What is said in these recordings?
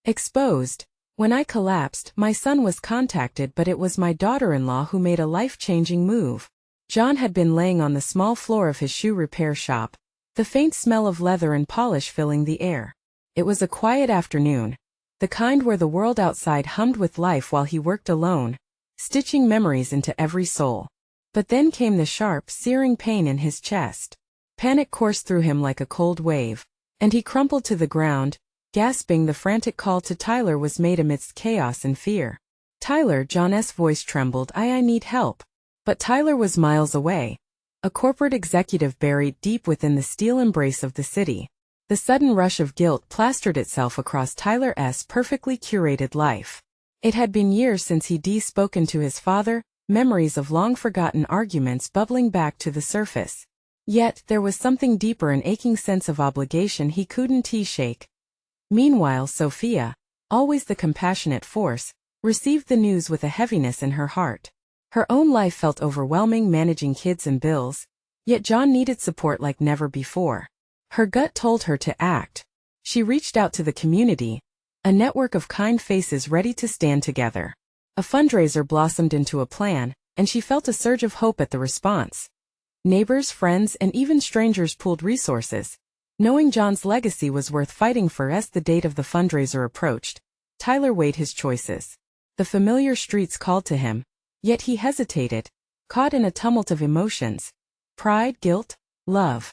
Exposed. When I collapsed, my son was contacted, but it was my daughter-in-law who made a life-changing move. John had been laying on the small floor of his shoe repair shop, the faint smell of leather and polish filling the air. It was a quiet afternoon, the kind where the world outside hummed with life while he worked alone, stitching memories into every soul. But then came the sharp, searing pain in his chest. Panic coursed through him like a cold wave, and he crumpled to the ground, gasping. The frantic call to Tyler was made amidst chaos and fear. Tyler, John's voice trembled. I need help. But Tyler was miles away, a corporate executive buried deep within the steel embrace of the city. The sudden rush of guilt plastered itself across Tyler's perfectly curated life. It had been years since he'd spoken to his father, memories of long-forgotten arguments bubbling back to the surface. Yet, there was something deeper, an aching sense of obligation he couldn't shake. Meanwhile, Sophia, always the compassionate force, received the news with a heaviness in her heart. Her own life felt overwhelming, managing kids and bills, yet John needed support like never before. Her gut told her to act. She reached out to the community, a network of kind faces ready to stand together. A fundraiser blossomed into a plan, and she felt a surge of hope at the response. Neighbors, friends, and even strangers pooled resources, knowing John's legacy was worth fighting for. As the date of the fundraiser approached, Tyler weighed his choices. The familiar streets called to him, yet he hesitated, caught in a tumult of emotions. Pride, guilt, love.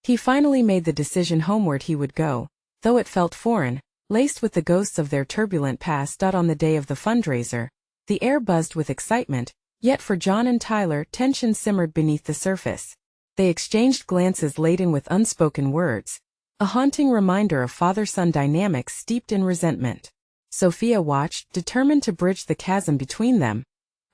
He finally made the decision. Homeward he would go, though it felt foreign, laced with the ghosts of their turbulent past. On the day of the fundraiser, the air buzzed with excitement, yet for John and Tyler, tension simmered beneath the surface. They exchanged glances laden with unspoken words, a haunting reminder of father-son dynamics steeped in resentment. Sophia watched, determined to bridge the chasm between them,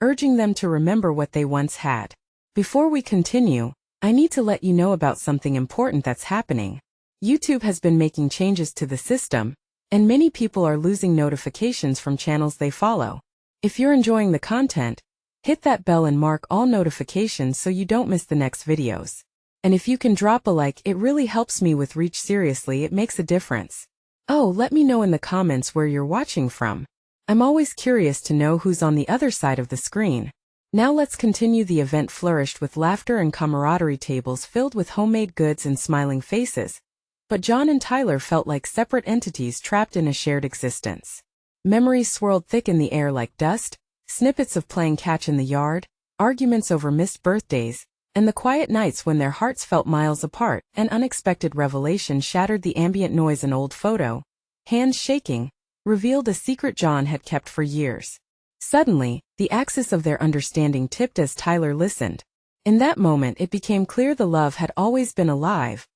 urging them to remember what they once had. Before we continue, I need to let you know about something important that's happening. YouTube has been making changes to the system, and many people are losing notifications from channels they follow. If you're enjoying the content, hit that bell and mark all notifications so you don't miss the next videos. And if you can drop a like, it really helps me with reach. Seriously, it makes a difference. Oh, let me know in the comments where you're watching from. I'm always curious to know who's on the other side of the screen. Now let's continue. The event flourished with laughter and camaraderie, tables filled with homemade goods and smiling faces. But John and Tyler felt like separate entities trapped in a shared existence. Memories swirled thick in the air like dust, snippets of playing catch in the yard, arguments over missed birthdays, and the quiet nights when their hearts felt miles apart. An unexpected revelation shattered the ambient noise. An old photo, hands shaking, revealed a secret John had kept for years. Suddenly, the axis of their understanding tipped as Tyler listened. In that moment it became clear the love had always been alive,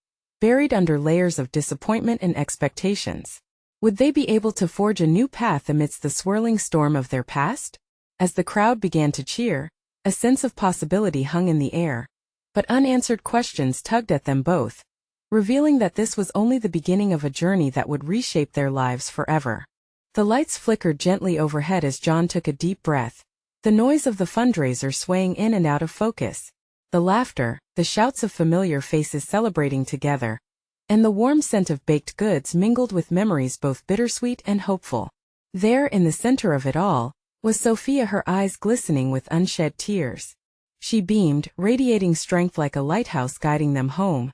buried under layers of disappointment and expectations. Would they be able to forge a new path amidst the swirling storm of their past? As the crowd began to cheer, a sense of possibility hung in the air. But unanswered questions tugged at them both, revealing that this was only the beginning of a journey that would reshape their lives forever. The lights flickered gently overhead as John took a deep breath, the noise of the fundraiser swaying in and out of focus. The laughter, the shouts of familiar faces celebrating together, and the warm scent of baked goods mingled with memories both bittersweet and hopeful. There, in the center of it all, was Sophia, her eyes glistening with unshed tears. She beamed, radiating strength like a lighthouse guiding them home.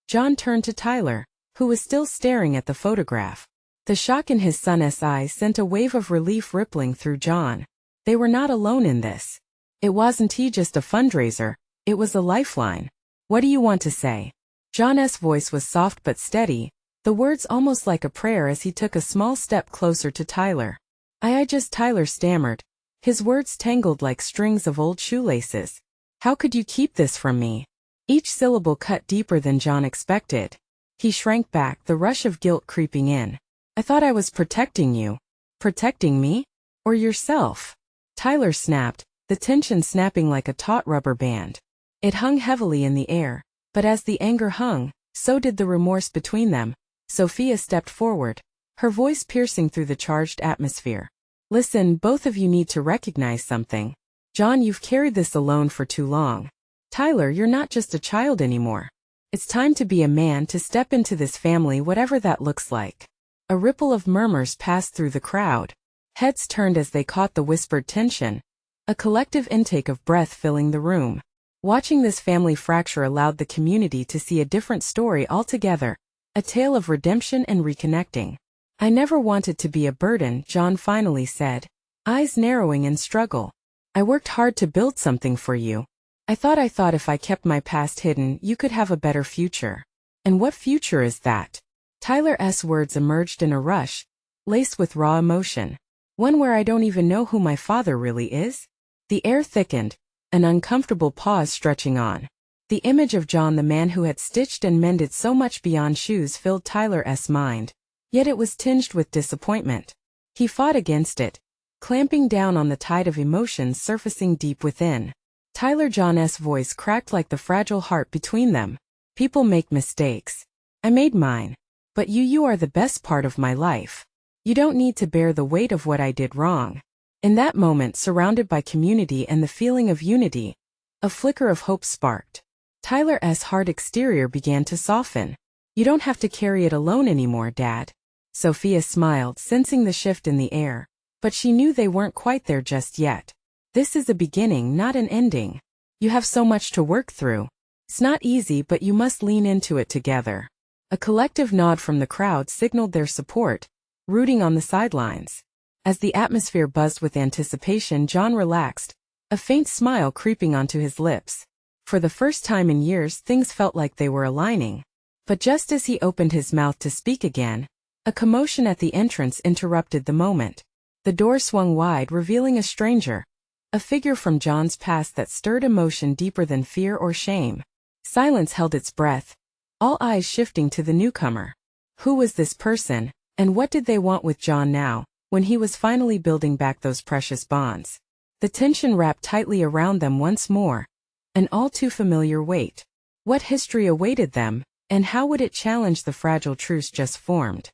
John turned to Tyler, who was still staring at the photograph. The shock in his son's eyes sent a wave of relief rippling through John. They were not alone in this. It wasn't just a fundraiser, it was a lifeline. What do you want to say? John's voice was soft but steady, the words almost like a prayer as he took a small step closer to Tyler. Tyler stammered, his words tangled like strings of old shoelaces. How could you keep this from me? Each syllable cut deeper than John expected. He shrank back, the rush of guilt creeping in. I thought I was protecting you. Protecting me? Or yourself? Tyler snapped, the tension snapping like a taut rubber band. It hung heavily in the air, but as the anger hung, so did the remorse between them. Sophia stepped forward, her voice piercing through the charged atmosphere. Listen, both of you need to recognize something. John, you've carried this alone for too long. Tyler, you're not just a child anymore. It's time to be a man, to step into this family, whatever that looks like. A ripple of murmurs passed through the crowd. Heads turned as they caught the whispered tension. A collective intake of breath filling the room. Watching this family fracture allowed the community to see a different story altogether. A tale of redemption and reconnecting. "I never wanted to be a burden," John finally said, eyes narrowing in struggle. "I worked hard to build something for you. I thought if I kept my past hidden, you could have a better future." "And what future is that?" Tyler's words emerged in a rush, laced with raw emotion. "One where I don't even know who my father really is?" The air thickened, an uncomfortable pause stretching on. The image of John, the man who had stitched and mended so much beyond shoes, filled Tyler's mind. Yet it was tinged with disappointment. He fought against it, clamping down on the tide of emotions surfacing deep within. John's voice cracked like the fragile heart between them. "People make mistakes. I made mine. But you are the best part of my life. You don't need to bear the weight of what I did wrong." In that moment, surrounded by community and the feeling of unity, a flicker of hope sparked. Tyler's hard exterior began to soften. "You don't have to carry it alone anymore, Dad." Sophia smiled, sensing the shift in the air. But she knew they weren't quite there just yet. "This is a beginning, not an ending. You have so much to work through. It's not easy, but you must lean into it together." A collective nod from the crowd signaled their support, rooting on the sidelines. As the atmosphere buzzed with anticipation, John relaxed, a faint smile creeping onto his lips. For the first time in years, things felt like they were aligning. But just as he opened his mouth to speak again, a commotion at the entrance interrupted the moment. The door swung wide, revealing a stranger, a figure from John's past that stirred emotion deeper than fear or shame. Silence held its breath, all eyes shifting to the newcomer. Who was this person, and what did they want with John now, when he was finally building back those precious bonds? The tension wrapped tightly around them once more, an all too familiar weight. What history awaited them, and how would it challenge the fragile truce just formed?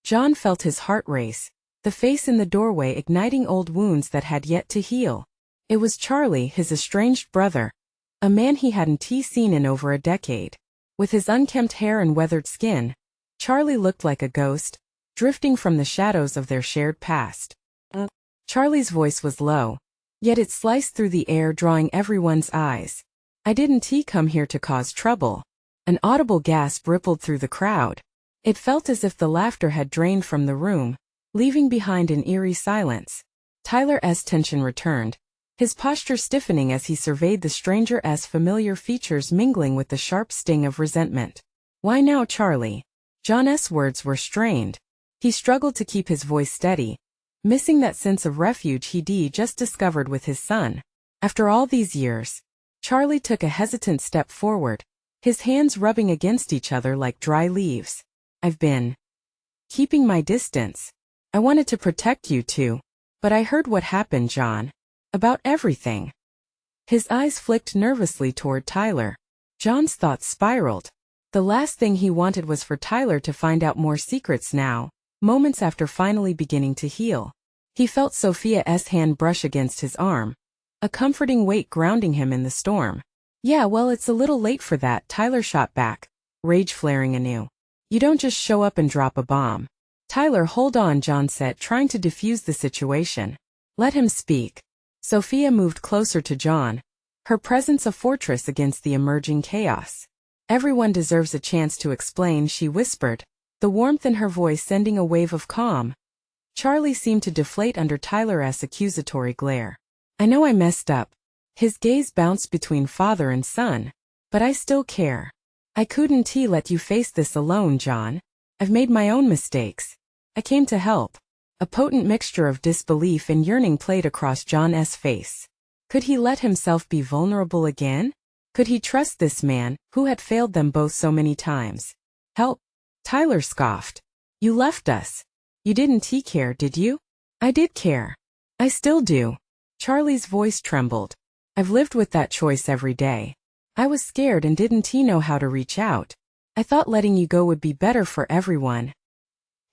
John felt his heart race, the face in the doorway igniting old wounds that had yet to heal. It was Charlie, his estranged brother, a man he hadn't seen in over a decade. With his unkempt hair and weathered skin, Charlie looked like a ghost, drifting from the shadows of their shared past. Charlie's voice was low, yet it sliced through the air, drawing everyone's eyes. "I didn't come here to cause trouble." An audible gasp rippled through the crowd. It felt as if the laughter had drained from the room, leaving behind an eerie silence. Tyler's tension returned, his posture stiffening as he surveyed the stranger's familiar features mingling with the sharp sting of resentment. "Why now, Charlie?" John's words were strained. He struggled to keep his voice steady, missing that sense of refuge he'd just discovered with his son. After all these years, Charlie took a hesitant step forward, his hands rubbing against each other like dry leaves. "I've been keeping my distance. I wanted to protect you too. But I heard what happened, John. About everything." His eyes flicked nervously toward Tyler. John's thoughts spiraled. The last thing he wanted was for Tyler to find out more secrets now, moments after finally beginning to heal. He felt Sophia's hand brush against his arm, a comforting weight grounding him in the storm. "Yeah, well, it's a little late for that," Tyler shot back, rage flaring anew. "You don't just show up and drop a bomb." "Tyler, hold on," John said, trying to defuse the situation. "Let him speak." Sophia moved closer to John, her presence a fortress against the emerging chaos. "Everyone deserves a chance to explain," she whispered, the warmth in her voice sending a wave of calm. Charlie seemed to deflate under Tyler's accusatory glare. "I know I messed up." His gaze bounced between father and son. "But I still care. I couldn't let you face this alone, John. I've made my own mistakes. I came to help." A potent mixture of disbelief and yearning played across John's face. Could he let himself be vulnerable again? Could he trust this man, who had failed them both so many times? "Help?" Tyler scoffed. "You left us. You didn't care, did you?" "I did care. I still do." Charlie's voice trembled. "I've lived with that choice every day. I was scared and didn't know how to reach out. I thought letting you go would be better for everyone."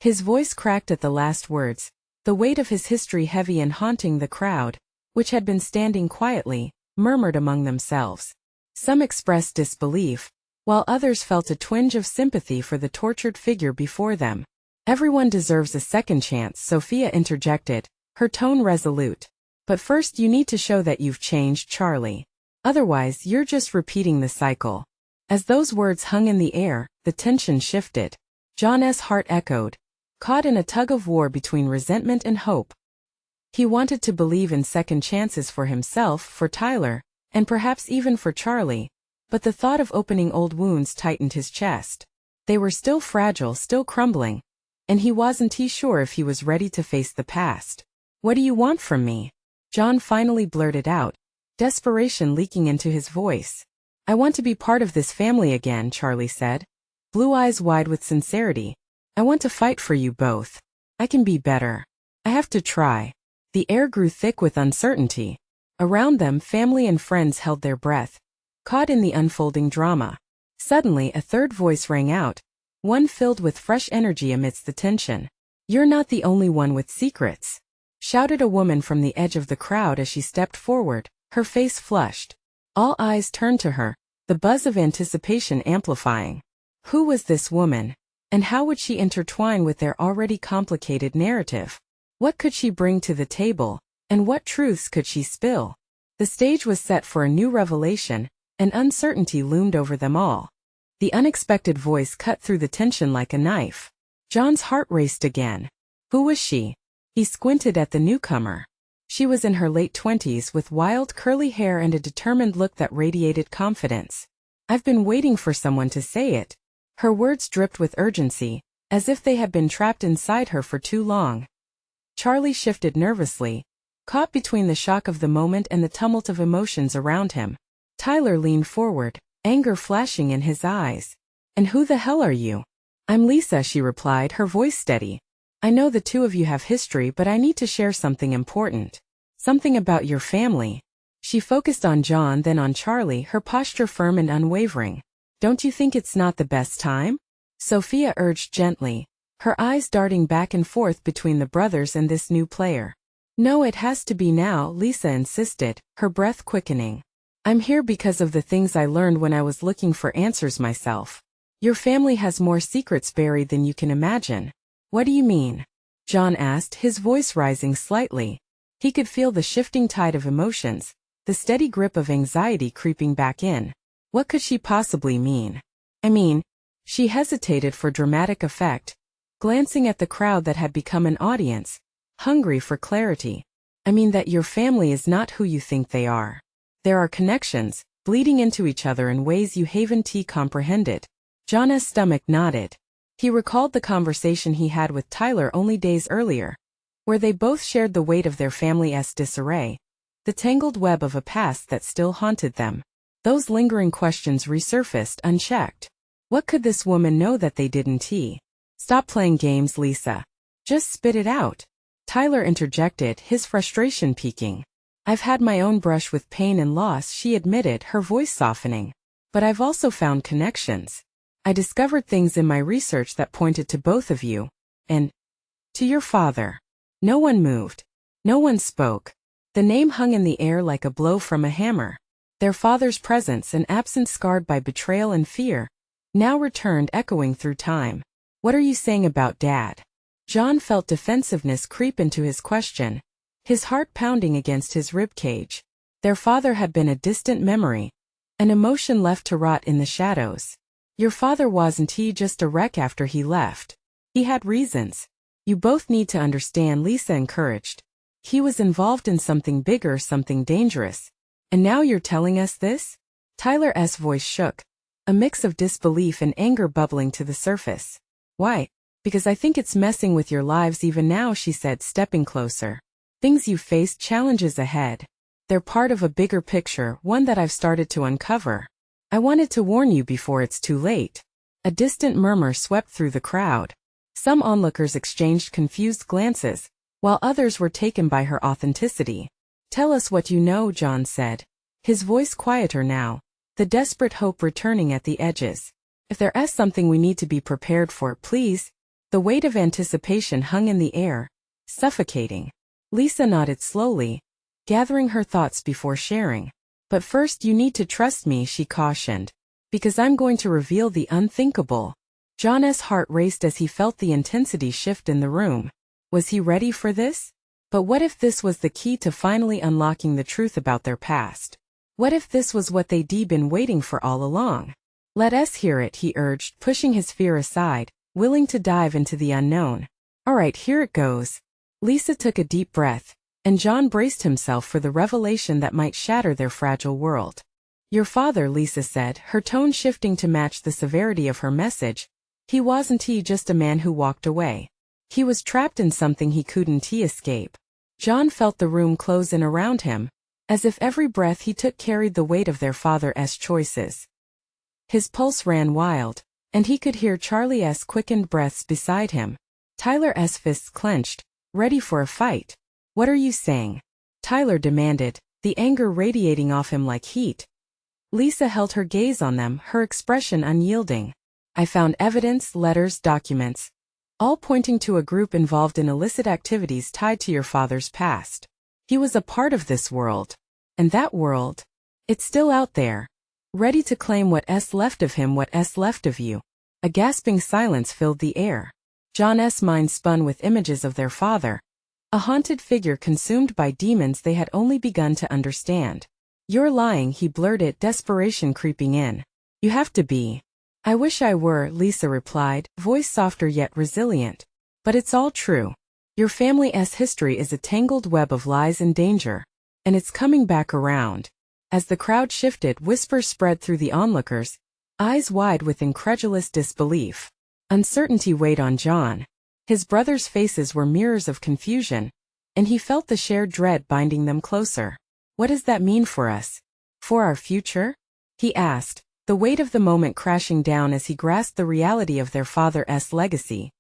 His voice cracked at the last words, the weight of his history heavy and haunting the crowd, which had been standing quietly, murmured among themselves. Some expressed disbelief, while others felt a twinge of sympathy for the tortured figure before them. Everyone deserves a second chance, Sophia interjected, her tone resolute. But first you need to show that you've changed, Charlie. Otherwise, you're just repeating the cycle. As those words hung in the air, the tension shifted. John's heart echoed, caught in a tug-of-war between resentment and hope. He wanted to believe in second chances for himself, for Tyler, and perhaps even for Charlie, but the thought of opening old wounds tightened his chest. They were still fragile, still crumbling, and he wasn't sure if he was ready to face the past. "What do you want from me?" John finally blurted out, desperation leaking into his voice. "I want to be part of this family again," Charlie said, blue eyes wide with sincerity. "I want to fight for you both. I can be better. I have to try." The air grew thick with uncertainty. Around them, family and friends held their breath, caught in the unfolding drama. Suddenly, a third voice rang out, one filled with fresh energy amidst the tension. "You're not the only one with secrets," shouted a woman from the edge of the crowd as she stepped forward, her face flushed. All eyes turned to her, the buzz of anticipation amplifying. Who was this woman? And how would she intertwine with their already complicated narrative? What could she bring to the table, and what truths could she spill? The stage was set for a new revelation, and uncertainty loomed over them all. The unexpected voice cut through the tension like a knife. John's heart raced again. Who was she? He squinted at the newcomer. She was in her late 20s with wild curly hair and a determined look that radiated confidence. "I've been waiting for someone to say it." Her words dripped with urgency, as if they had been trapped inside her for too long. Charlie shifted nervously, caught between the shock of the moment and the tumult of emotions around him. Tyler leaned forward, anger flashing in his eyes. "And who the hell are you?" "I'm Lisa," she replied, her voice steady. "I know the two of you have history, but I need to share something important. Something about your family." She focused on John, then on Charlie, her posture firm and unwavering. "Don't you think it's not the best time?" Sophia urged gently, her eyes darting back and forth between the brothers and this new player. "No, it has to be now," Lisa insisted, her breath quickening. "I'm here because of the things I learned when I was looking for answers myself. Your family has more secrets buried than you can imagine." "What do you mean?" John asked, his voice rising slightly. He could feel the shifting tide of emotions, the steady grip of anxiety creeping back in. What could she possibly mean? She hesitated for dramatic effect, glancing at the crowd that had become an audience, hungry for clarity. "I mean that your family is not who you think they are. There are connections, bleeding into each other in ways you haven't comprehended." John's stomach nodded. He recalled the conversation he had with Tyler only days earlier, where they both shared the weight of their family's disarray, the tangled web of a past that still haunted them. Those lingering questions resurfaced unchecked. What could this woman know that they didn't? "Stop playing games, Lisa. Just spit it out," Tyler interjected, his frustration peaking. "I've had my own brush with pain and loss," she admitted, her voice softening. "But I've also found connections. I discovered things in my research that pointed to both of you, and to your father." No one moved. No one spoke. The name hung in the air like a blow from a hammer. Their father's presence, an absence scarred by betrayal and fear, now returned echoing through time. "What are you saying about Dad?" John felt defensiveness creep into his question, his heart pounding against his ribcage. Their father had been a distant memory, an emotion left to rot in the shadows. "Your father wasn't just a wreck after he left. He had reasons. You both need to understand," Lisa encouraged. "He was involved in something bigger, something dangerous. And now you're telling us this?" Tyler's voice shook, a mix of disbelief and anger bubbling to the surface. "Why? Because I think it's messing with your lives even now," she said, stepping closer. "Things you've faced, challenges ahead. They're part of a bigger picture, one that I've started to uncover. I wanted to warn you before it's too late." A distant murmur swept through the crowd. Some onlookers exchanged confused glances, while others were taken by her authenticity. "Tell us what you know," John said, his voice quieter now, the desperate hope returning at the edges. "If there is something we need to be prepared for, please." The weight of anticipation hung in the air, suffocating. Lisa nodded slowly, gathering her thoughts before sharing. "But first you need to trust me," she cautioned, "because I'm going to reveal the unthinkable." John's heart raced as he felt the intensity shift in the room. Was he ready for this? But what if this was the key to finally unlocking the truth about their past? What if this was what they'd been waiting for all along? Let us hear it, he urged, pushing his fear aside, willing to dive into the unknown. All right, here it goes. Lisa took a deep breath, and John braced himself for the revelation that might shatter their fragile world. Your father, Lisa said, her tone shifting to match the severity of her message. He wasn't just a man who walked away. He was trapped in something he couldn't escape. John felt the room close in around him, as if every breath he took carried the weight of their father's choices. His pulse ran wild, and he could hear Charlie's quickened breaths beside him. Tyler's fists clenched, ready for a fight. What are you saying? Tyler demanded, the anger radiating off him like heat. Lisa held her gaze on them, her expression unyielding. I found evidence, letters, documents, all pointing to a group involved in illicit activities tied to your father's past. He was a part of this world. And that world? It's still out there, ready to claim what's left of him, what's left of you. A gasping silence filled the air. John's mind spun with images of their father, a haunted figure consumed by demons they had only begun to understand. You're lying, he blurted, desperation creeping in. You have to be. I wish I were, Lisa replied, voice softer yet resilient. But it's all true. Your family's history is a tangled web of lies and danger. And it's coming back around. As the crowd shifted, whispers spread through the onlookers, eyes wide with incredulous disbelief. Uncertainty weighed on John. His brothers' faces were mirrors of confusion, and he felt the shared dread binding them closer. What does that mean for us? For our future? He asked, the weight of the moment crashing down as he grasped the reality of their father's legacy.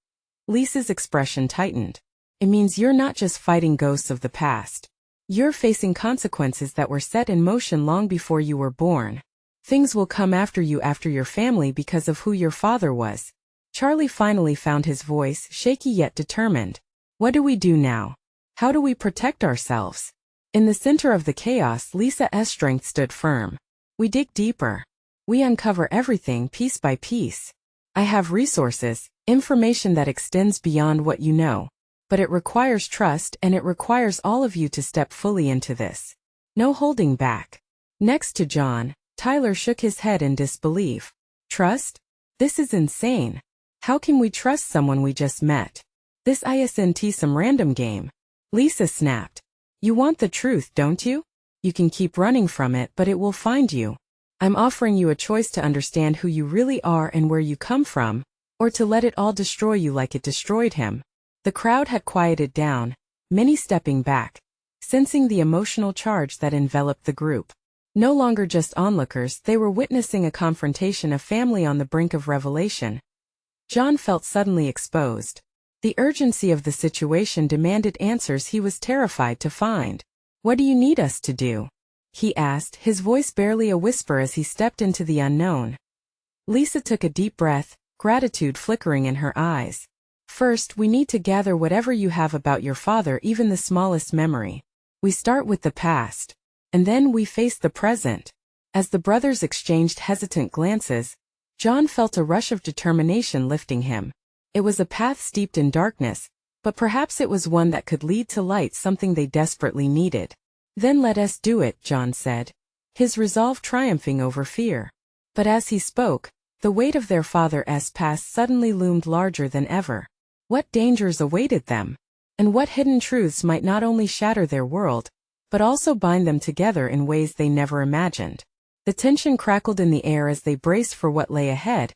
Lisa's expression tightened. It means you're not just fighting ghosts of the past. You're facing consequences that were set in motion long before you were born. Things will come after you, after your family, because of who your father was. Charlie finally found his voice, shaky yet determined. What do we do now? How do we protect ourselves? In the center of the chaos, Lisa's strength stood firm. We dig deeper. We uncover everything piece by piece. I have resources, information that extends beyond what you know. But it requires trust, and it requires all of you to step fully into this. No holding back. Next to John, Tyler shook his head in disbelief. Trust? This is insane. How can we trust someone we just met? This isn't some random game. Lisa snapped. You want the truth, don't you? You can keep running from it, but it will find you. I'm offering you a choice to understand who you really are and where you come from, or to let it all destroy you like it destroyed him. The crowd had quieted down, many stepping back, sensing the emotional charge that enveloped the group. No longer just onlookers, they were witnessing a confrontation, a family on the brink of revelation. John felt suddenly exposed. The urgency of the situation demanded answers he was terrified to find. What do you need us to do? He asked, his voice barely a whisper as he stepped into the unknown. Lisa took a deep breath, gratitude flickering in her eyes. First, we need to gather whatever you have about your father, even the smallest memory. We start with the past. And then we face the present. As the brothers exchanged hesitant glances, John felt a rush of determination lifting him. It was a path steeped in darkness, but perhaps it was one that could lead to light, something they desperately needed. Then let us do it, John said, his resolve triumphing over fear. But as he spoke, the weight of their father's past suddenly loomed larger than ever. What dangers awaited them? And what hidden truths might not only shatter their world, but also bind them together in ways they never imagined? The tension crackled in the air as they braced for what lay ahead,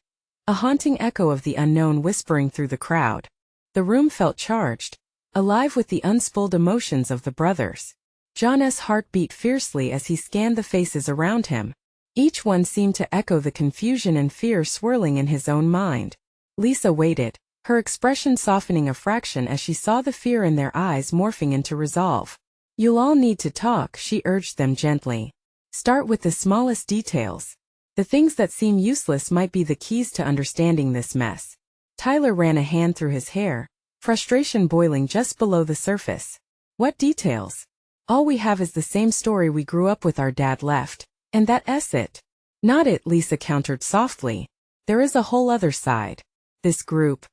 a haunting echo of the unknown whispering through the crowd. The room felt charged, alive with the unspooled emotions of the brothers. John's heart beat fiercely as he scanned the faces around him. Each one seemed to echo the confusion and fear swirling in his own mind. Lisa waited, her expression softening a fraction as she saw the fear in their eyes morphing into resolve. You'll all need to talk, she urged them gently. Start with the smallest details. The things that seem useless might be the keys to understanding this mess. Tyler ran a hand through his hair, frustration boiling just below the surface. What details? All we have is the same story we grew up with, our dad left. And that's it. Not it, Lisa countered softly. There is a whole other side. This group.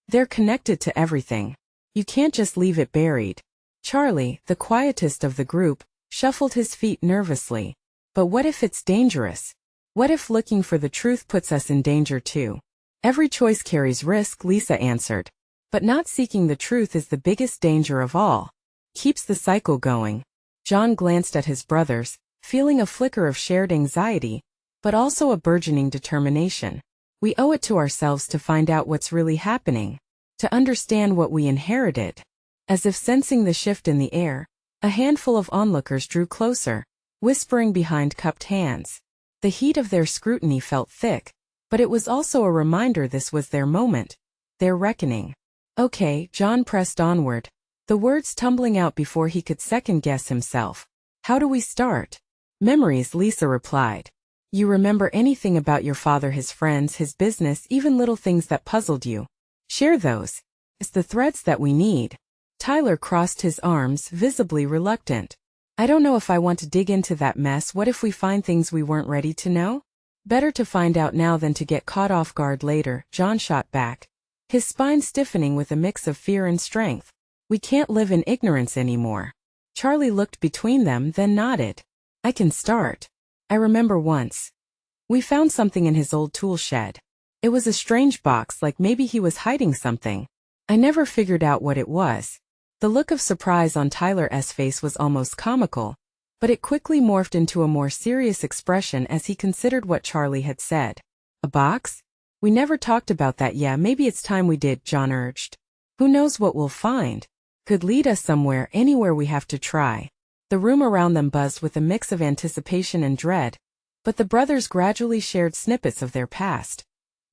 They're connected to everything. You can't just leave it buried. Charlie, the quietest of the group, shuffled his feet nervously. But what if it's dangerous? What if looking for the truth puts us in danger too? Every choice carries risk, Lisa answered. But not seeking the truth is the biggest danger of all. Keeps the cycle going. John glanced at his brothers, feeling a flicker of shared anxiety, but also a burgeoning determination. We owe it to ourselves to find out what's really happening, to understand what we inherited. As if sensing the shift in the air, a handful of onlookers drew closer, whispering behind cupped hands. The heat of their scrutiny felt thick, but it was also a reminder this was their moment, their reckoning. Okay, John pressed onward, the words tumbling out before he could second-guess himself. How do we start? Memories, Lisa replied. You remember anything about your father, his friends, his business, even little things that puzzled you? Share those. It's the threads that we need. Tyler crossed his arms, visibly reluctant. I don't know if I want to dig into that mess. What if we find things we weren't ready to know? Better to find out now than to get caught off guard later, John shot back, his spine stiffening with a mix of fear and strength. We can't live in ignorance anymore. Charlie looked between them, then nodded. I can start. I remember once. We found something in his old tool shed. It was a strange box, like maybe he was hiding something. I never figured out what it was. The look of surprise on Tyler's face was almost comical, but it quickly morphed into a more serious expression as he considered what Charlie had said. A box? We never talked about that. Yeah, maybe it's time we did, John urged. Who knows what we'll find? Could lead us somewhere, anywhere. We have to try. The room around them buzzed with a mix of anticipation and dread, but the brothers gradually shared snippets of their past.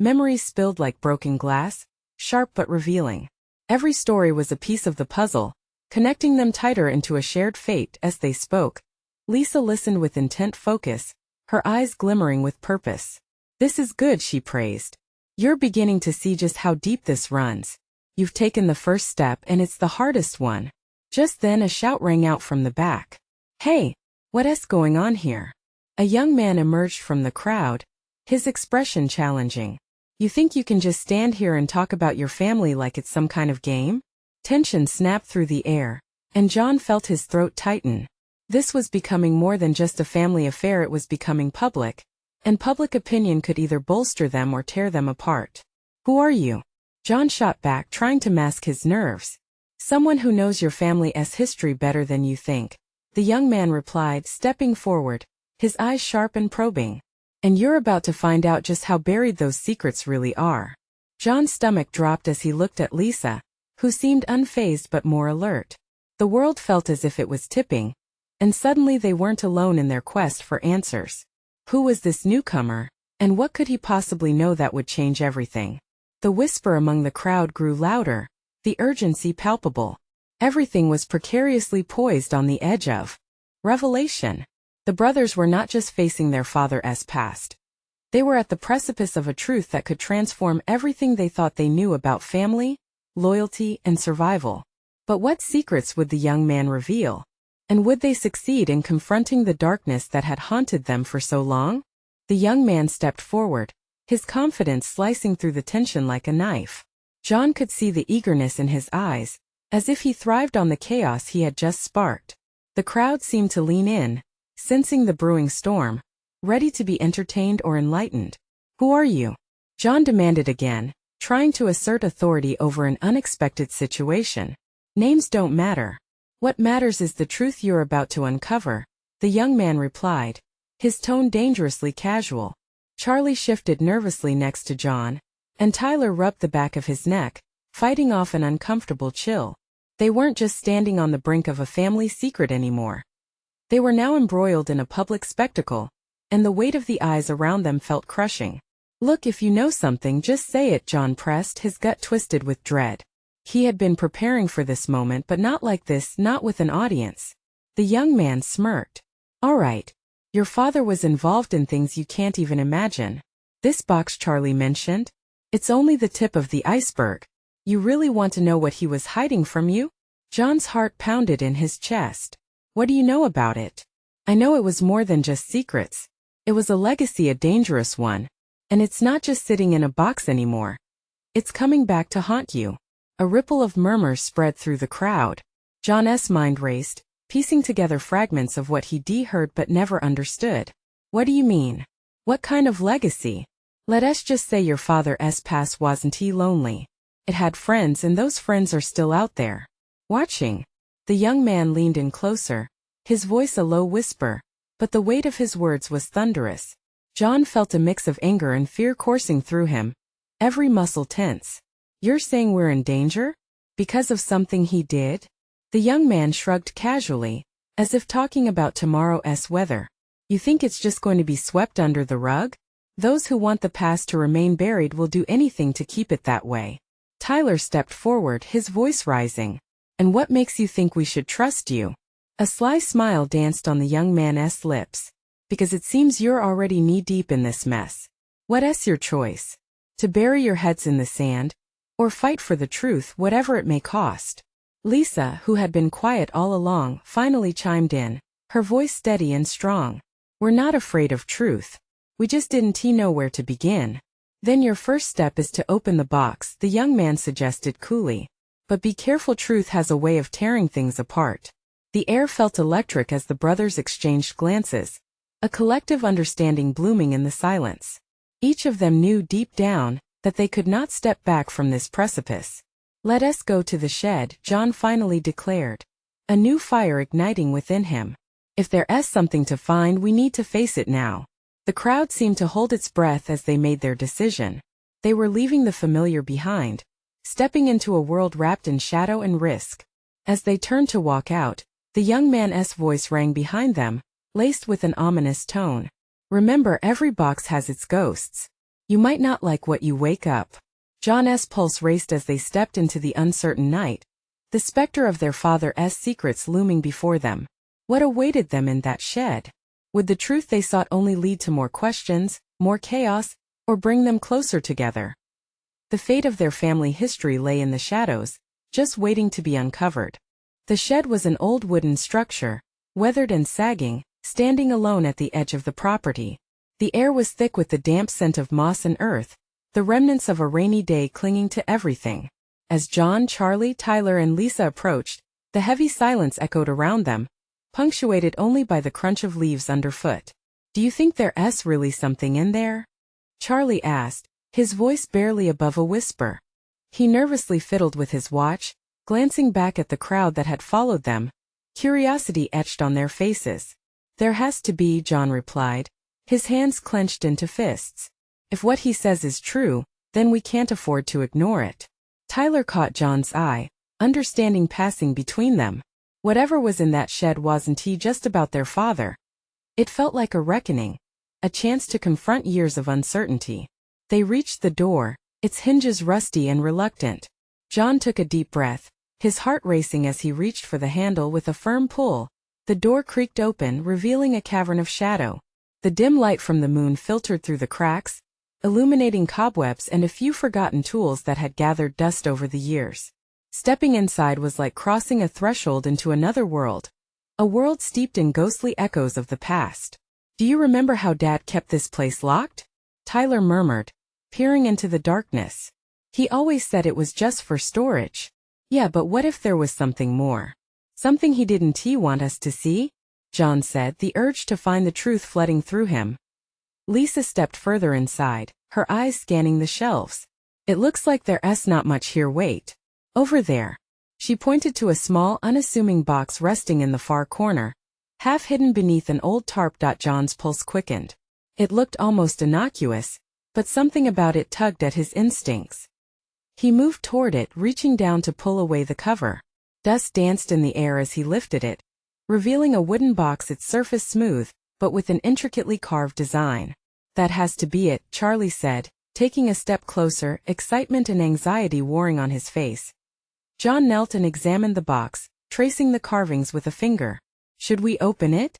Memories spilled like broken glass, sharp but revealing. Every story was a piece of the puzzle, connecting them tighter into a shared fate. As they spoke, Lisa listened with intent focus, her eyes glimmering with purpose. This is good, she praised. You're beginning to see just how deep this runs. You've taken the first step, and it's the hardest one. Just then a shout rang out from the back. Hey, what's going on here? A young man emerged from the crowd, his expression challenging. You think you can just stand here and talk about your family like it's some kind of game? Tension snapped through the air, and John felt his throat tighten. This was becoming more than just a family affair, it was becoming public, and public opinion could either bolster them or tear them apart. Who are you? John shot back, trying to mask his nerves. Someone who knows your family's history better than you think, the young man replied, stepping forward, his eyes sharp and probing. And you're about to find out just how buried those secrets really are. John's stomach dropped as he looked at Lisa, who seemed unfazed but more alert. The world felt as if it was tipping, and suddenly they weren't alone in their quest for answers. Who was this newcomer, and what could he possibly know that would change everything? The whisper among the crowd grew louder, the urgency palpable. Everything was precariously poised on the edge of revelation. The brothers were not just facing their father's past. They were at the precipice of a truth that could transform everything they thought they knew about family, loyalty, and survival. But what secrets would the young man reveal? And would they succeed in confronting the darkness that had haunted them for so long? The young man stepped forward, his confidence slicing through the tension like a knife. John could see the eagerness in his eyes, as if he thrived on the chaos he had just sparked. The crowd seemed to lean in, sensing the brewing storm, ready to be entertained or enlightened. Who are you? John demanded again, trying to assert authority over an unexpected situation. Names don't matter. What matters is the truth you're about to uncover, the young man replied, his tone dangerously casual. Charlie shifted nervously next to John, and Tyler rubbed the back of his neck, fighting off an uncomfortable chill. They weren't just standing on the brink of a family secret anymore. They were now embroiled in a public spectacle, and the weight of the eyes around them felt crushing. Look, if you know something, just say it, John pressed, his gut twisted with dread. He had been preparing for this moment, but not like this, not with an audience. The young man smirked. All right. Your father was involved in things you can't even imagine. This box Charlie mentioned? It's only the tip of the iceberg. You really want to know what he was hiding from you? John's heart pounded in his chest. What do you know about it? I know it was more than just secrets. It was a legacy, a dangerous one. And it's not just sitting in a box anymore. It's coming back to haunt you. A ripple of murmurs spread through the crowd. John's mind raced, piecing together fragments of what he'd heard but never understood. What do you mean? What kind of legacy? Let us just say your father's past wasn't lonely. It had friends, and those friends are still out there. Watching. The young man leaned in closer, his voice a low whisper, but the weight of his words was thunderous. John felt a mix of anger and fear coursing through him, every muscle tense. You're saying we're in danger? Because of something he did? The young man shrugged casually, as if talking about tomorrow's weather. You think it's just going to be swept under the rug? Those who want the past to remain buried will do anything to keep it that way. Tyler stepped forward, his voice rising. And what makes you think we should trust you? A sly smile danced on the young man's lips. Because it seems you're already knee-deep in this mess. What's your choice? To bury your heads in the sand? Or fight for the truth, whatever it may cost? Lisa, who had been quiet all along, finally chimed in, her voice steady and strong. We're not afraid of truth. We just didn't know where to begin. Then your first step is to open the box, the young man suggested coolly. But be careful, truth has a way of tearing things apart. The air felt electric as the brothers exchanged glances, a collective understanding blooming in the silence. Each of them knew deep down that they could not step back from this precipice. Let us go to the shed, John finally declared, a new fire igniting within him. If there's something to find, we need to face it now. The crowd seemed to hold its breath as they made their decision. They were leaving the familiar behind, stepping into a world wrapped in shadow and risk. As they turned to walk out, the young man's voice rang behind them, laced with an ominous tone. Remember, every box has its ghosts. You might not like what you wake up. John's pulse raced as they stepped into the uncertain night, the specter of their father's secrets looming before them. What awaited them in that shed? Would the truth they sought only lead to more questions, more chaos, or bring them closer together? The fate of their family history lay in the shadows, just waiting to be uncovered. The shed was an old wooden structure, weathered and sagging, standing alone at the edge of the property. The air was thick with the damp scent of moss and earth, the remnants of a rainy day clinging to everything. As John, Charlie, Tyler, and Lisa approached, the heavy silence echoed around them, punctuated only by the crunch of leaves underfoot. Do you think there's really something in there? Charlie asked, his voice barely above a whisper. He nervously fiddled with his watch, glancing back at the crowd that had followed them, curiosity etched on their faces. There has to be, John replied, his hands clenched into fists. If what he says is true, then we can't afford to ignore it. Tyler caught John's eye, understanding passing between them. Whatever was in that shed wasn't just about their father. It felt like a reckoning, a chance to confront years of uncertainty. They reached the door, its hinges rusty and reluctant. John took a deep breath, his heart racing as he reached for the handle with a firm pull. The door creaked open, revealing a cavern of shadow. The dim light from the moon filtered through the cracks, illuminating cobwebs and a few forgotten tools that had gathered dust over the years. Stepping inside was like crossing a threshold into another world, a world steeped in ghostly echoes of the past. Do you remember how Dad kept this place locked? Tyler murmured, peering into the darkness. He always said it was just for storage. Yeah, but what if there was something more? Something he didn't want us to see? John said, the urge to find the truth flooding through him. Lisa stepped further inside, her eyes scanning the shelves. It looks like there's not much here. Wait. Over there. She pointed to a small, unassuming box resting in the far corner, half hidden beneath an old tarp. John's pulse quickened. It looked almost innocuous, but something about it tugged at his instincts. He moved toward it, reaching down to pull away the cover. Dust danced in the air as he lifted it, revealing a wooden box, its surface smooth, but with an intricately carved design. That has to be it, Charlie said, taking a step closer, excitement and anxiety warring on his face. John knelt and examined the box, tracing the carvings with a finger. Should we open it?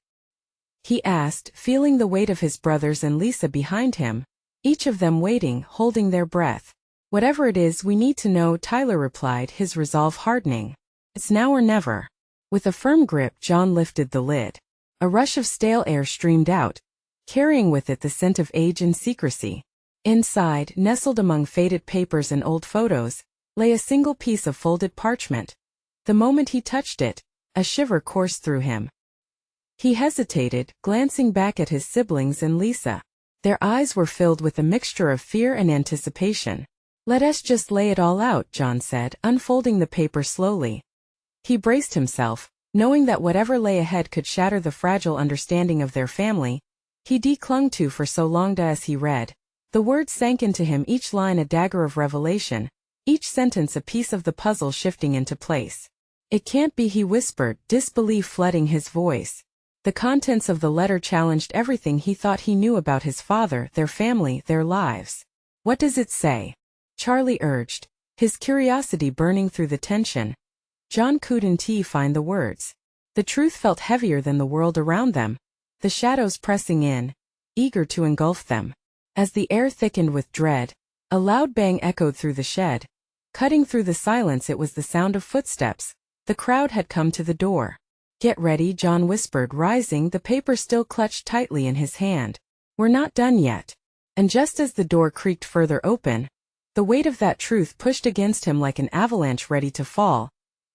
He asked, feeling the weight of his brothers and Lisa behind him, each of them waiting, holding their breath. Whatever it is, we need to know, Tyler replied, his resolve hardening. It's now or never. With a firm grip, John lifted the lid. A rush of stale air streamed out, carrying with it the scent of age and secrecy. Inside, nestled among faded papers and old photos, lay a single piece of folded parchment. The moment he touched it, a shiver coursed through him. He hesitated, glancing back at his siblings and Lisa. Their eyes were filled with a mixture of fear and anticipation. "Let us just lay it all out," John said, unfolding the paper slowly. He braced himself, knowing that whatever lay ahead could shatter the fragile understanding of their family he clung to for so long. As he read, the words sank into him, each line a dagger of revelation, each sentence a piece of the puzzle shifting into place. "It can't be," he whispered, disbelief flooding his voice. The contents of the letter challenged everything he thought he knew about his father, their family, their lives. "What does it say?" Charlie urged, his curiosity burning through the tension. John couldn't find the words. The truth felt heavier than the world around them, the shadows pressing in, eager to engulf them. As the air thickened with dread, a loud bang echoed through the shed. Cutting through the silence, it was the sound of footsteps. The crowd had come to the door. "Get ready," John whispered, rising, the paper still clutched tightly in his hand. "We're not done yet." And just as the door creaked further open, the weight of that truth pushed against him like an avalanche ready to fall,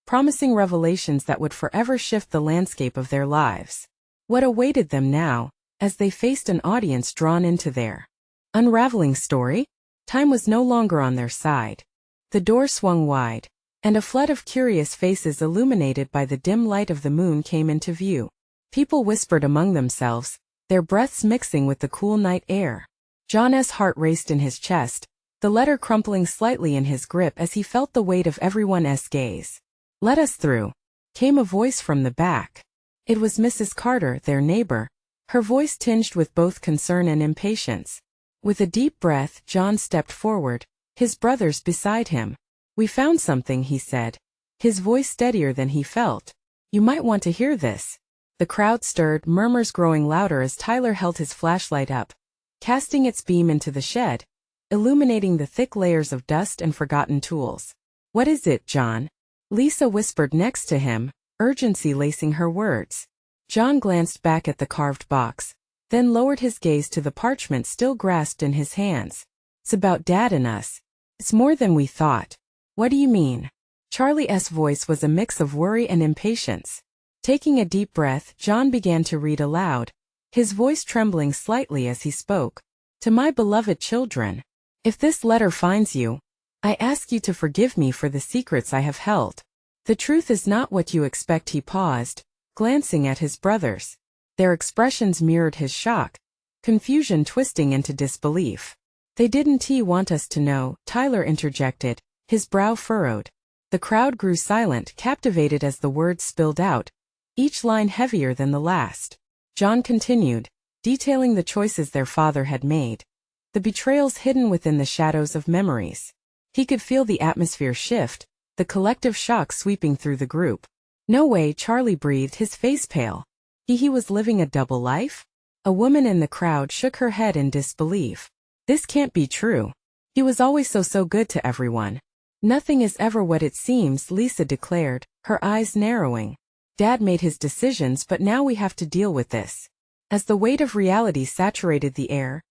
promising revelations that would forever shift the landscape of their lives. What awaited them now, as they faced an audience drawn into their unraveling story? Time was no longer on their side. The door swung wide, and a flood of curious faces illuminated by the dim light of the moon came into view. People whispered among themselves, their breaths mixing with the cool night air. John's heart raced in his chest, the letter crumpling slightly in his grip as he felt the weight of everyone's gaze. "Let us through," came a voice from the back. It was Mrs. Carter, their neighbor, her voice tinged with both concern and impatience. With a deep breath, John stepped forward, his brothers beside him. "We found something," he said, his voice steadier than he felt. "You might want to hear this." The crowd stirred, murmurs growing louder as Tyler held his flashlight up, casting its beam into the shed, illuminating the thick layers of dust and forgotten tools. "What is it, John?" Lisa whispered next to him, urgency lacing her words. John glanced back at the carved box, then lowered his gaze to the parchment still grasped in his hands. "It's about Dad and us. It's more than we thought." "What do you mean?" Charlie's voice was a mix of worry and impatience. Taking a deep breath, John began to read aloud, his voice trembling slightly as he spoke. "To my beloved children, if this letter finds you, I ask you to forgive me for the secrets I have held. The truth is not what you expect." He paused, glancing at his brothers. Their expressions mirrored his shock, confusion twisting into disbelief. "They didn't want us to know," Tyler interjected, his brow furrowed. The crowd grew silent, captivated as the words spilled out, each line heavier than the last. John continued, detailing the choices their father had made, the betrayals hidden within the shadows of memories. He could feel the atmosphere shift, the collective shock sweeping through the group. "No way," Charlie breathed, his face pale. He was living a double life? A woman in the crowd shook her head in disbelief. "This can't be true. He was always so good to everyone." "Nothing is ever what it seems," Lisa declared, her eyes narrowing. "Dad made his decisions, but now we have to deal with this." As the weight of reality saturated the air,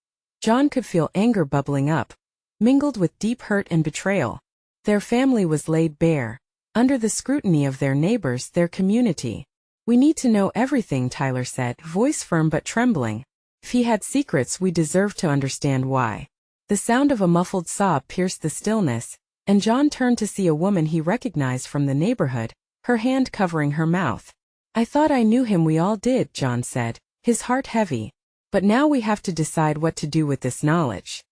John could feel anger bubbling up, mingled with deep hurt and betrayal. Their family was laid bare, under the scrutiny of their neighbors, their community. "We need to know everything," Tyler said, voice firm but trembling. "If he had secrets, we deserve to understand why." The sound of a muffled sob pierced the stillness, and John turned to see a woman he recognized from the neighborhood, her hand covering her mouth. "I thought I knew him." "We all did," John said, his heart heavy. "But now we have to decide what to do with this knowledge."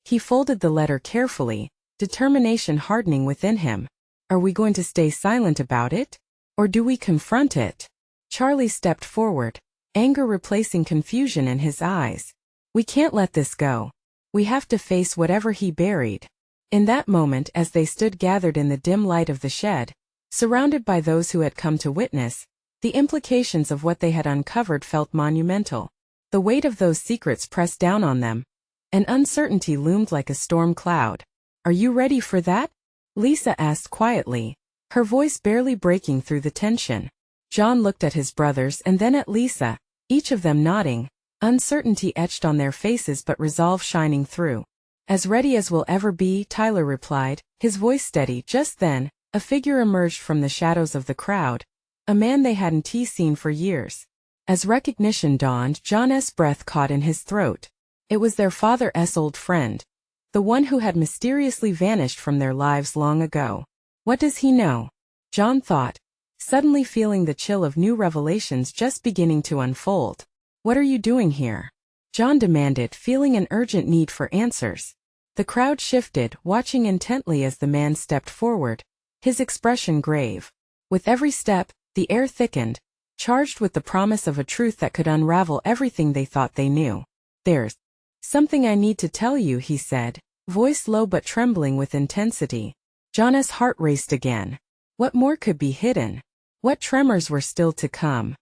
He folded the letter carefully, determination hardening within him. "Are we going to stay silent about it? Or do we confront it?" Charlie stepped forward, anger replacing confusion in his eyes. "We can't let this go. We have to face whatever he buried." In that moment, as they stood gathered in the dim light of the shed, surrounded by those who had come to witness, the implications of what they had uncovered felt monumental. The weight of those secrets pressed down on them, and uncertainty loomed like a storm cloud. "Are you ready for that?" Lisa asked quietly, her voice barely breaking through the tension. John looked at his brothers and then at Lisa, each of them nodding, uncertainty etched on their faces but resolve shining through. As ready as we'll ever be, Tyler replied, his voice steady. Just then, a figure emerged from the shadows of the crowd, a man they hadn't seen for years. As recognition dawned, John's breath caught in his throat. It was their father's old friend, the one who had mysteriously vanished from their lives long ago. What does he know? John thought, suddenly feeling the chill of new revelations just beginning to unfold. What are you doing here? John demanded, feeling an urgent need for answers. The crowd shifted, watching intently as the man stepped forward, his expression grave. With every step, the air thickened, charged with the promise of a truth that could unravel everything they thought they knew. There's something I need to tell you, he said, voice low but trembling with intensity. John's heart raced again. What more could be hidden? What tremors were still to come?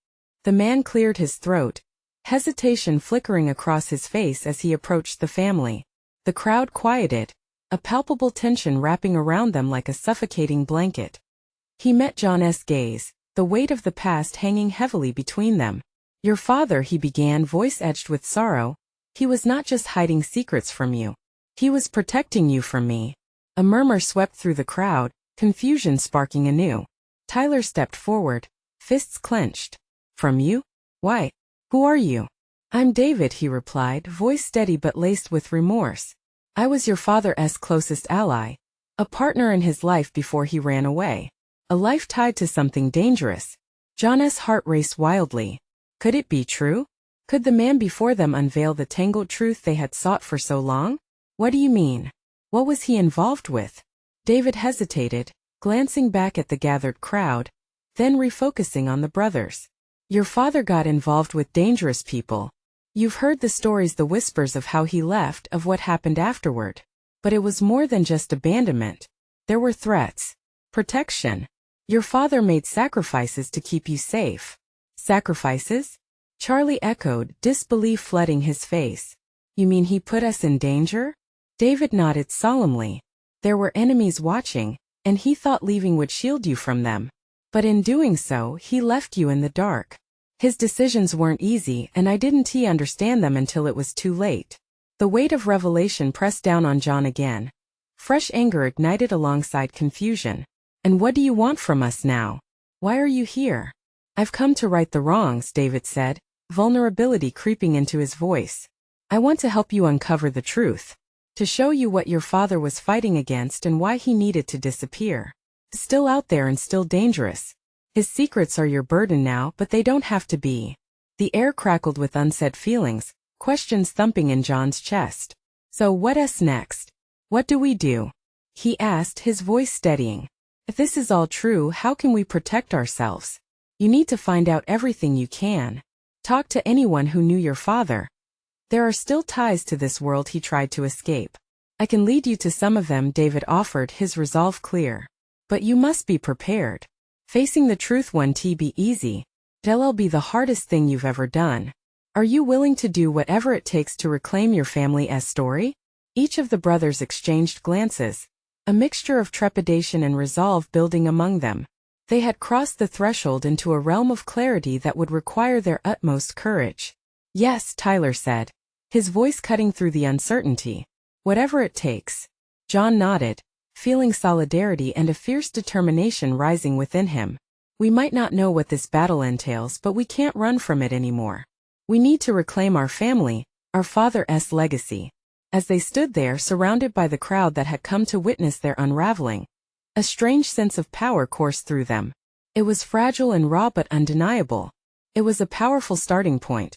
The man cleared his throat, hesitation flickering across his face as he approached the family. The crowd quieted, a palpable tension wrapping around them like a suffocating blanket. He met John's gaze, the weight of the past hanging heavily between them. Your father, he began, voice edged with sorrow. He was not just hiding secrets from you. He was protecting you from me. A murmur swept through the crowd, confusion sparking anew. Tyler stepped forward, fists clenched. From you? Why? Who are you? I'm David, he replied, voice steady but laced with remorse. I was your father's closest ally, a partner in his life before he ran away. A life tied to something dangerous. John's heart raced wildly. Could it be true? Could the man before them unveil the tangled truth they had sought for so long? What do you mean? What was he involved with? David hesitated, glancing back at the gathered crowd, then refocusing on the brothers. Your father got involved with dangerous people. You've heard the stories, the whispers of how he left, of what happened afterward. But it was more than just abandonment. There were threats. Protection. Your father made sacrifices to keep you safe. Sacrifices? Charlie echoed, disbelief flooding his face. You mean he put us in danger? David nodded solemnly. There were enemies watching, and he thought leaving would shield you from them. But in doing so, he left you in the dark. His decisions weren't easy, and I didn't understand them until it was too late. The weight of revelation pressed down on John again. Fresh anger ignited alongside confusion. And what do you want from us now? Why are you here? I've come to right the wrongs, David said, vulnerability creeping into his voice. I want to help you uncover the truth. To show you what your father was fighting against and why he needed to disappear. Still out there and still dangerous. His secrets are your burden now, but they don't have to be. The air crackled with unsaid feelings, questions thumping in John's chest. So what's next? What do we do? He asked, his voice steadying. If this is all true, how can we protect ourselves? You need to find out everything you can. Talk to anyone who knew your father. There are still ties to this world he tried to escape. I can lead you to some of them, David offered, his resolve clear. But you must be prepared. Facing the truth won't be easy. It'll be the hardest thing you've ever done. Are you willing to do whatever it takes to reclaim your family's story? Each of the brothers exchanged glances, a mixture of trepidation and resolve building among them. They had crossed the threshold into a realm of clarity that would require their utmost courage. Yes, Tyler said, his voice cutting through the uncertainty. Whatever it takes. John nodded, feeling solidarity and a fierce determination rising within him. We might not know what this battle entails, but we can't run from it anymore. We need to reclaim our family, our father's legacy. As they stood there surrounded by the crowd that had come to witness their unraveling, a strange sense of power coursed through them. It was fragile and raw but undeniable. It was a powerful starting point.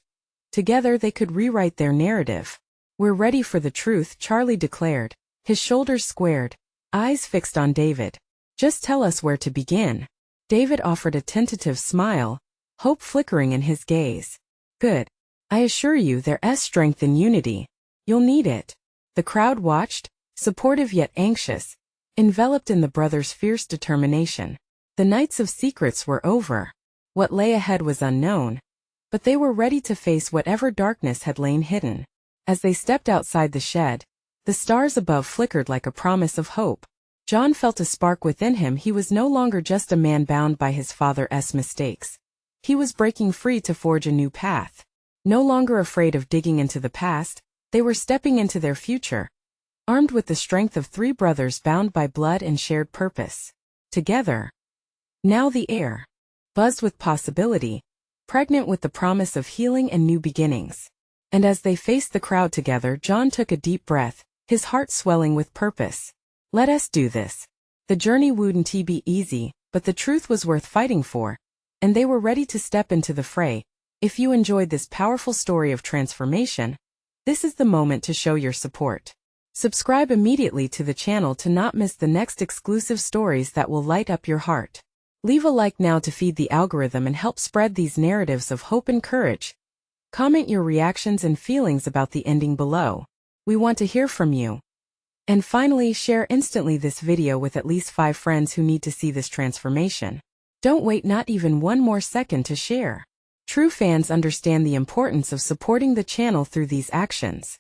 Together they could rewrite their narrative. We're ready for the truth, Charlie declared, his shoulders squared, eyes fixed on David. Just tell us where to begin. David offered a tentative smile, hope flickering in his gaze. Good. I assure you there's strength in unity. You'll need it. The crowd watched, supportive yet anxious, enveloped in the brothers' fierce determination. The nights of secrets were over. What lay ahead was unknown, but they were ready to face whatever darkness had lain hidden. As they stepped outside the shed, the stars above flickered like a promise of hope. John felt a spark within him. He was no longer just a man bound by his father's mistakes. He was breaking free to forge a new path. No longer afraid of digging into the past, they were stepping into their future. armed with the strength of three brothers bound by blood and shared purpose. Together. Now the air buzzed with possibility, pregnant with the promise of healing and new beginnings. And as they faced the crowd together, John took a deep breath, his heart swelling with purpose. Let us do this. The journey wouldn't be easy, but the truth was worth fighting for, and they were ready to step into the fray. If you enjoyed this powerful story of transformation, this is the moment to show your support. Subscribe immediately to the channel to not miss the next exclusive stories that will light up your heart. Leave a like now to feed the algorithm and help spread these narratives of hope and courage. Comment your reactions and feelings about the ending below. We want to hear from you. And finally, share instantly this video with at least 5 friends who need to see this transformation. Don't wait not even one more second to share. True fans understand the importance of supporting the channel through these actions.